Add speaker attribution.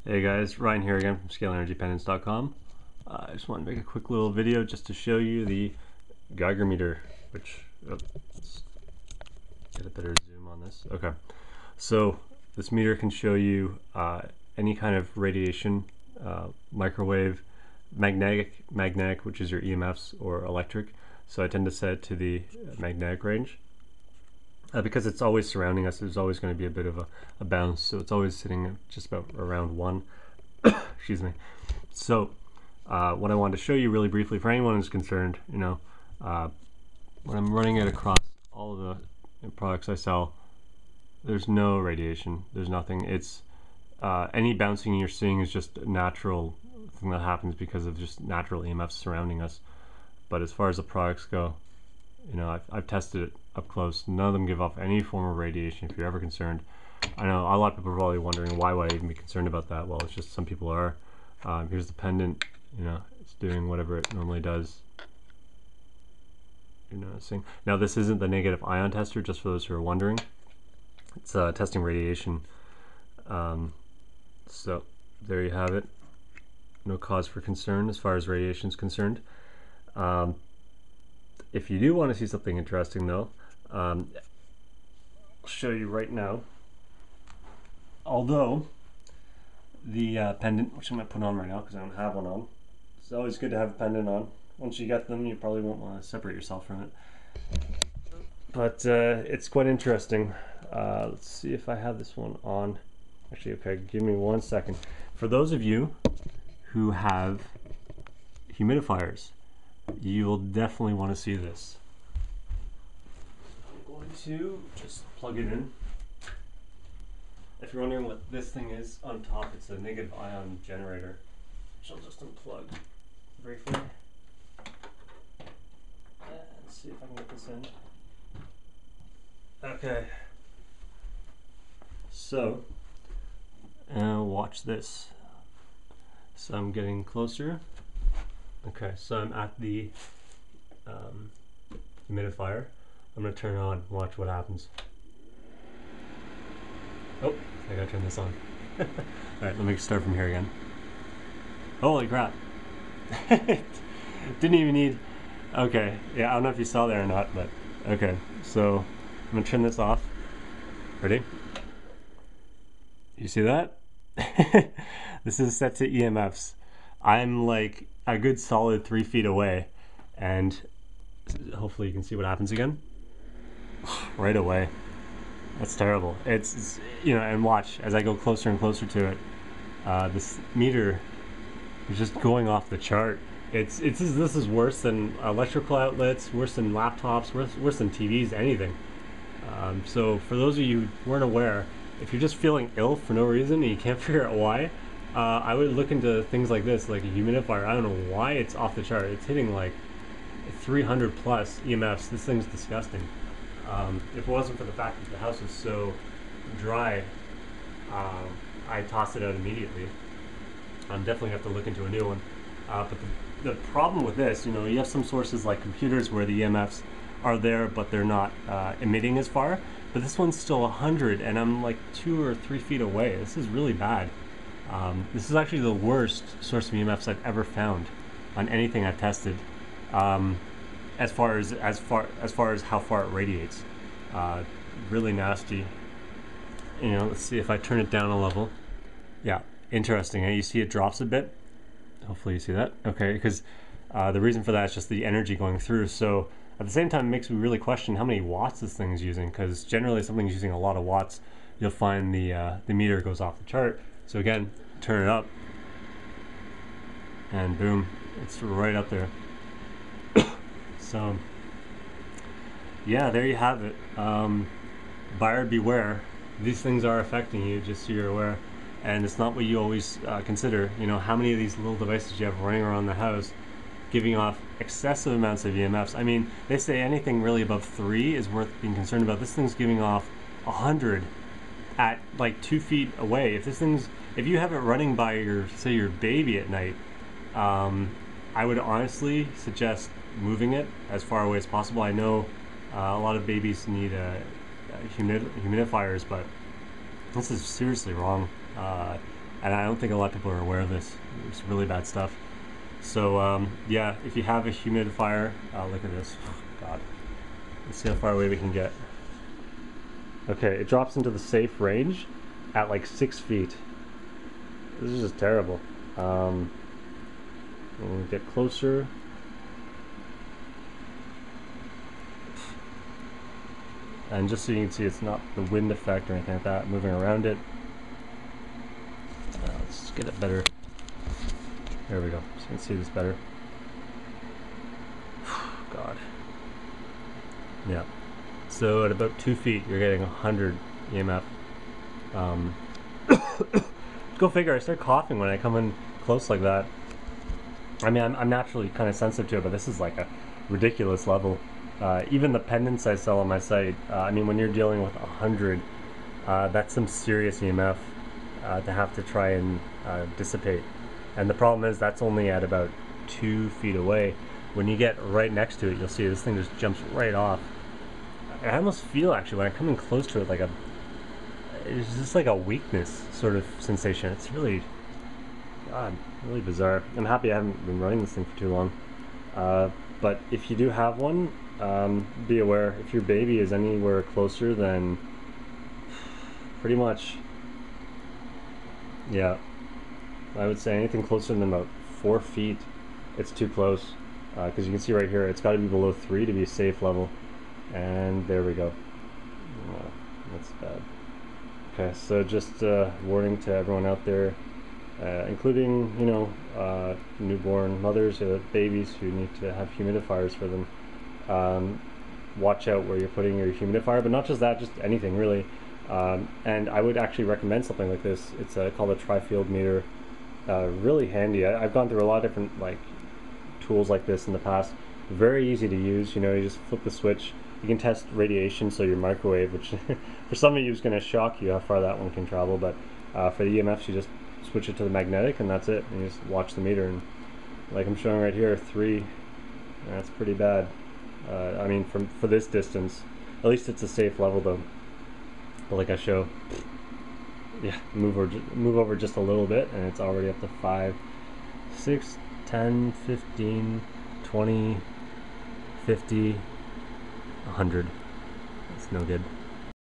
Speaker 1: Hey guys, Ryan here again from ScalarPendants.com. I just want to make a quick little video just to show you the Geiger meter, which, let's get a better zoom on this. Okay, so this meter can show you any kind of radiation, microwave, magnetic, which is your EMFs, or electric. So I tend to set it to the magnetic range. Because it's always surrounding us, there's always going to be a bit of a bounce, so it's always sitting just about around 1. Excuse me. So what I wanted to show you really briefly, for anyone who's concerned, when I'm running it across all of the products I sell, there's no radiation, there's nothing. It's any bouncing you're seeing is just a natural thing that happens because of just natural EMFs surrounding us. But as far as the products go, I've tested it up close. None of them give off any form of radiation, if you're ever concerned. I know a lot of people are probably wondering, why would I even be concerned about that? Well, it's just some people are. Here's the pendant, it's doing whatever it normally does. You're noticing. Now, this isn't the negative ion tester, just for those who are wondering. It's testing radiation. So there you have it. No cause for concern as far as radiation is concerned. If you do want to see something interesting, though, I'll show you right now. Although the pendant, which I'm going to put on right now because I don't have one on, it's always good to have a pendant on. Once you get them, you probably won't want to separate yourself from it. But it's quite interesting. Let's see if I have this one on. Actually, okay, give me 1 second. For those of you who have humidifiers, you will definitely want to see this. I'm going to just plug it in. If you're wondering what this thing is on top, it's a negative ion generator, which I'll just unplug briefly. And see if I can get this in. Okay. So, watch this. So I'm getting closer. Okay, so I'm at the humidifier. I'm going to turn it on and watch what happens. Oh, I gotta turn this on. Alright, let me start from here again. Holy crap. Didn't even need... Okay, yeah, I don't know if you saw there or not, but... Okay, so I'm going to turn this off. Ready? You see that? This is set to EMFs. I'm like a good solid 3 feet away, and hopefully you can see what happens again. Right away. That's terrible. It's and watch as I go closer and closer to it. This meter is just going off the chart. This is worse than electrical outlets, worse than laptops, worse than TVs, anything. So for those of you who weren't aware, if you're just feeling ill for no reason and you can't figure out why, I would look into things like this, like a humidifier. I don't know why it's off the chart. It's hitting like 300 plus EMFs. This thing's disgusting. If it wasn't for the fact that the house was so dry, I tossed it out immediately. I'm definitely have to look into a new one. But the problem with this, you have some sources like computers where the EMFs are there, but they're not emitting as far. But this one's still 100, and I'm like 2 or 3 feet away. This is really bad. This is actually the worst source of EMFs I've ever found on anything I've tested. As far as how far it radiates, really nasty. Let's see if I turn it down a level. Yeah, interesting. You see it drops a bit. Hopefully you see that. Okay, because the reason for that is just the energy going through. So at the same time, it makes me really question how many watts this thing is using. Because generally, if something's using a lot of watts, you'll find the meter goes off the chart. So again, turn it up, and boom, it's right up there. So, yeah, there you have it. Buyer beware. These things are affecting you, just so you're aware. And it's not what you always consider. How many of these little devices you have running around the house giving off excessive amounts of EMFs. I mean, they say anything really above 3 is worth being concerned about. This thing's giving off 100 at like 2 feet away. If you have it running by your baby at night, I would honestly suggest moving it as far away as possible. I know a lot of babies need humidifiers, but this is seriously wrong. and I don't think a lot of people are aware of this. It's really bad stuff. So yeah, if you have a humidifier, look at this. Oh, God, let's see how far away we can get. Okay, it drops into the safe range at like 6 feet. This is just terrible. When we get closer, and just so you can see, it's not the wind effect or anything like that moving around it. Let's get it better. There we go, so you can see this better. God. Yeah. So at about 2 feet, you're getting 100 EMF. Go figure, I start coughing when I come in close like that. I mean, I'm naturally kind of sensitive to it, but this is like a ridiculous level. Even the pendants I sell on my site, I mean, when you're dealing with 100, that's some serious EMF to have to try and dissipate. And the problem is that's only at about 2 feet away. When you get right next to it, you'll see this thing just jumps right off. I almost feel, actually, when I come in close to it, like it's just like a weakness sort of sensation. It's really, God, really bizarre. I'm happy I haven't been running this thing for too long. But if you do have one, be aware, if your baby is anywhere closer than pretty much, yeah, I would say anything closer than about 4 feet, it's too close. Because you can see right here, it's got to be below 3 to be a safe level. And there we go. Oh, that's bad. Okay, so just warning to everyone out there, including, you know, newborn mothers or babies who need to have humidifiers for them. Watch out where you're putting your humidifier, but not just that, just anything really. And I would actually recommend something like this. It's called a tri-field meter. Really handy. I've gone through a lot of different like tools like this in the past. Very easy to use. You know, you just flip the switch. You can test radiation, so your microwave, which for some of you is going to shock you how far that one can travel, but for the EMFs, you just switch it to the magnetic, and that's it. And you just watch the meter, and like I'm showing right here, 3. That's pretty bad. I mean, for this distance, at least it's a safe level though. But like I show, yeah, move over just a little bit, and it's already up to 5, 6, 10, 15, 20, 50, 100. That's no good.